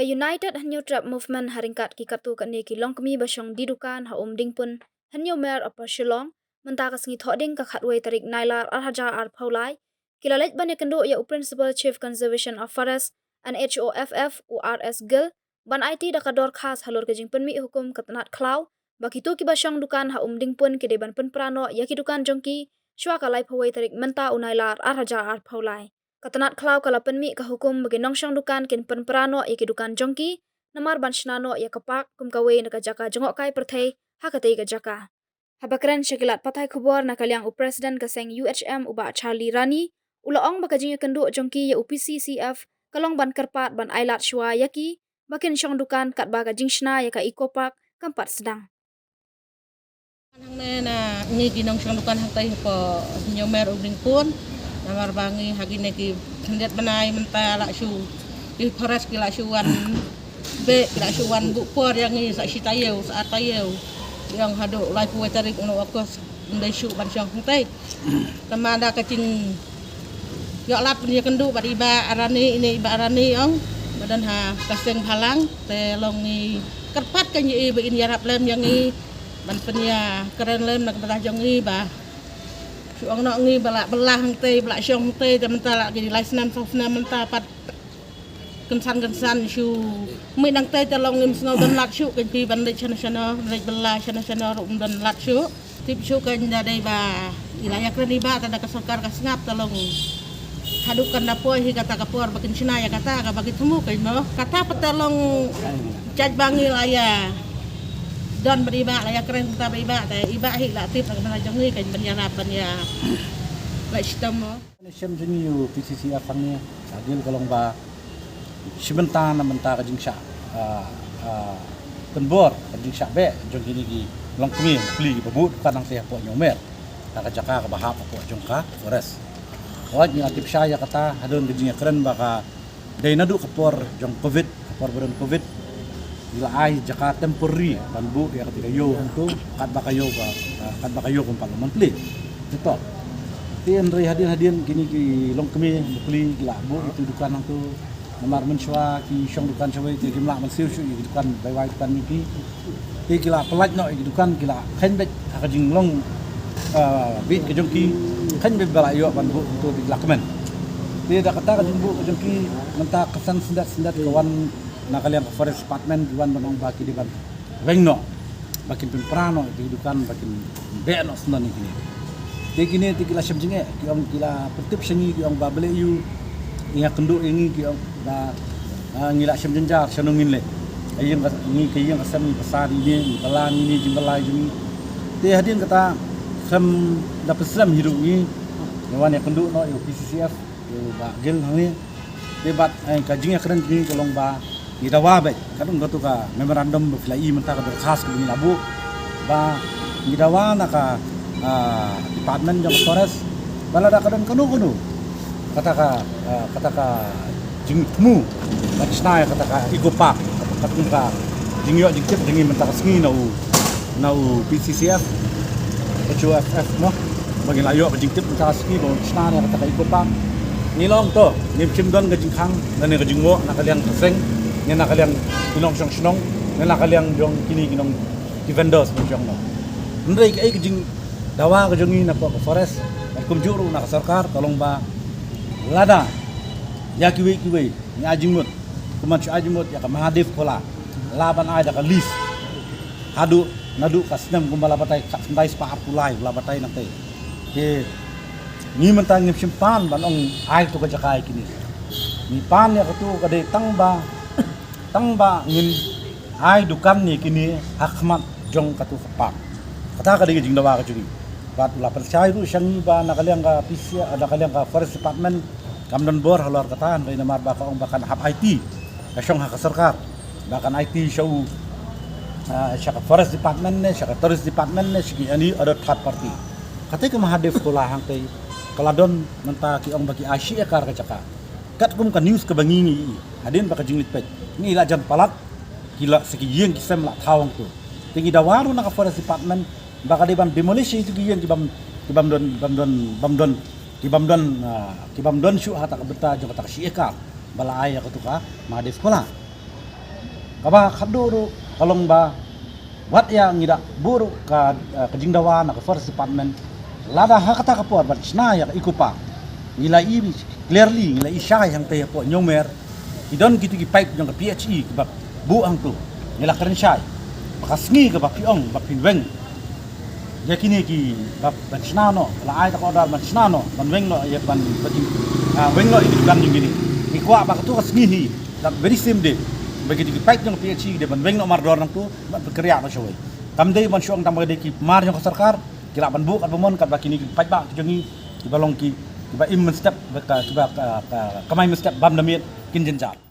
United Hanyo Trap Movement haringkat ki katu kani ki longkmi basyong di dukan ha ding pun Hanyo Mer apa Shillong menta ka singi thoding ka khatway tarik Nailar Arhaja ar Paulai kilalet ban yakendo ya Principal Chief Conservation of Forest and HOFF URS Gil ban IT dakador khas halor kejing penmi hukum katanat klau baki tu ki basyong dukan ha ding pun ki deban pen prano ya ki dukan jongki shwa kalai phaway tarik menta Unailar Arhaja ar Paulai katanat klau kala penmi ka hukum bagi nongsyong dukan kin pen prano ya ki dukan jongki namar ban shnano ya kapak kum kawe naka jaka jongok kai perthai hakatei ka jaka habakran syakilat patai khubor nakaliang Presiden kaseng UHM uba Charlie Rani ulaong bakajing ya kendu jongki ya UPCCF kalong ban kerpat ban ailat shwa yaki bakin syong dukan kat baga jingshna ya ka ikopak kampat sedang Hang na ngi ginong syang dukan hang tay po nyomer ubring pun namar bangi hagine ki hendet benai menta lak syu di forest ki lak syuan be lak syuan bu por yang ngi sak sitayeu saat tayeu yang hadu lai puai tarik no akos ndai syu ban syang hang tay tamada kacing yo lap ni kendu bad iba arani ini iba arani ong badan ha kaseng halang te long ni kerpat kan yi be in yarap lem yang ngi ban penya keren lem nak betah jong ni ba suang nak ngi balak belah hang tei balak syong tei te menta lak jadi laisnan sofna menta pat kensan syu mi nang tei te long nim snow dan lak syu kan pi ban lek chana lek belah chana rum dan lak syu tip syu kan dai ba ilaya keren iba tanda kasokar kasngap te long hadukan dapoi hi kata kapor bakin sina ya kata ka bagi temu kan mo kata petelong caj bangi laya dan beriba laya keren kita beriba te iba hi la tip nak bela jong ni kan penyarapan ya lek sistem Syam jeni yu PCCF ni agil kalong ba simenta na menta ka jingsha penbor ka jingsha be jong gini gi long kmi pli babut kanang se po nyomer ka jaka ka bahap po jong ka forest waj ni atip saya kata hadon gejing keren baka dai nadu kapor jong covid kapor beron covid ila ai jaka temporary banbu ya ketika yo untuk kat baka yo kum parlemen pli itu tien ri hadin gini ki long kemi pli gila bu itu dukan tu namar menswa ki syong dukan sawai ti gimla man siu dukan bai wai dukan ni ti gila pelat no dukan gila khen bet akajing long bit ke jongki khen bet bala yo banbu itu dilakmen ti da kata kajumbu jongki menta kesan sendat kawan nakaliang forest department diwan banong baki diban wengno bakin prano dihidupan bakin beno sunan ini dekini tikila syamjinge ki om kila pertip sengi ki om bable yu inga kendu ini ki om da ngila syamjenjar sanungin le ayeng ngi ki yang asam ni pasar ini balan ini jimbalai jumi te hadin kata sam da peslam hidup ni yawan yang kendu no PCCF yo ba gel ni debat kajingnya keren ni kolong ba idawa be kadung gotu ka memorandum berfilai menta ka berkhas ke ni labu ba idawa naka department jong forest bala da kadang kanu kata ka jingmu bachna kata ka ikopak kadung ka jingyo jingtip jingi menta ka singi nau PCCF HOFF mo bagi layo ka jingtip menta ka singi bo bachna kata ka ikopak nilong to nim chimdon ka jingkhang dan ka jingmo nakaliang kaseng yang nak kalian inong syong yang nak kalian jong kini kinong vendors syong no ndai kai kejing dawa ke jongi na po forest kum juru na sarkar tolong ba lada ya kiwi ni ajimut kuman chu ajimut ya ka mahadif kola laban ada ka list hadu nadu kasnem kumbala batai sendai spa apulai la batai nang ke ni mentang simpan banong ai tu ka jakai kini ni pan ya tu ka dei tangba ngin ai dukan ni kini hakmat jong katu kapak kata ka digi jingdawa ka jungi bat la percaya ru syangi ba nakaliang ka PC ada kaliang ka forest department kamdon bor halor kataan bai namar ba ka ong bakan hap IT ka syong ha ka sarkar bakan IT show syaka forest department ne syaka tourist department ne sigi ani ada third party kata ka mahadef kola hang tei kaladon menta ki ong bagi asia kar ka jaka kat kum ka news ka bangingi hadin ba ka jinglit pet ni ila jan palat kila segi yang kisem la thawang tu tingi dawaru na ka forest department baka diban demolish itu yang kibamdon syu hata ka beta jong kata sieka bala aya ka tuka madef kola kaba khaduru kalong ba wat ya ngida buru ka jingdawa na ka first department lada hakata ka por bat sna ya ikupa nila i clearly nila i shy hang te po nyomer idon gitu ki pipe jong ka PHE ka bu ang tu nila karen shy makasngi ka ba piong ba pinweng ya kini ki ba sna no la ai ta ko dar ban sna no ban weng no ya ban weng no itu kan gini ikwa ba ka tu kasngi hi that very same day begitu ki pipe jong PHE de ban weng no mar dor nang tu ban berkerja no shoy kamdei ban syong tambah de ki mar jong ka sarkar kila ban bu kat bomon kat ba kini ki pipe ba jongi ki balong ki ba im step ba ka kamai step bam damit kin jenjal